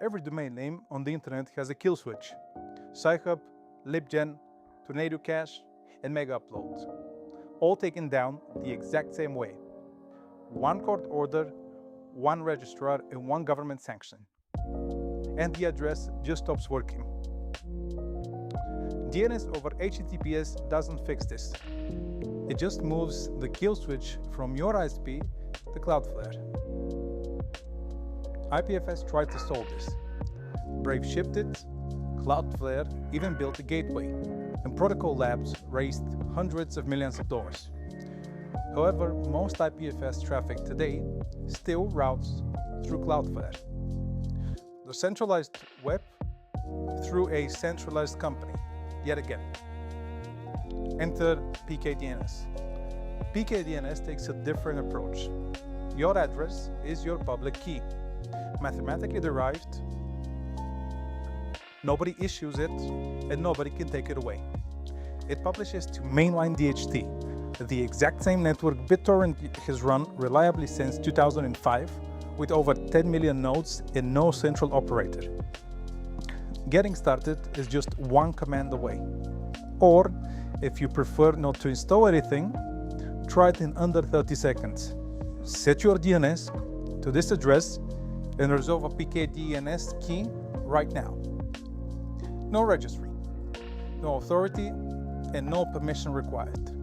Every domain name on the internet has a kill switch. Sci-Hub, LibGen, Tornado Cache, and Mega Upload, all taken down the exact same way. One court order, one registrar, and one government sanction. And the address just stops working. DNS over HTTPS doesn't fix this. It just moves the kill switch from your ISP to Cloudflare. IPFS tried to solve this. Brave shipped it, Cloudflare even built a gateway, and Protocol Labs raised hundreds of millions of dollars. However, most IPFS traffic today still routes through Cloudflare. The centralized web through a centralized company, yet again. Enter pkdns. pkdns takes a different approach. Your address is your public key, mathematically derived. Nobody issues it, and nobody can take it away. It publishes to mainline DHT, the exact same network BitTorrent has run reliably since 2005, with over 10 million nodes and no central operator. Getting started is just one command away. Or, if you prefer not to install anything, try it in under 30 seconds. Set your DNS to this address and resolve a pkdns-cli right now. No registry, no authority, and no permission required.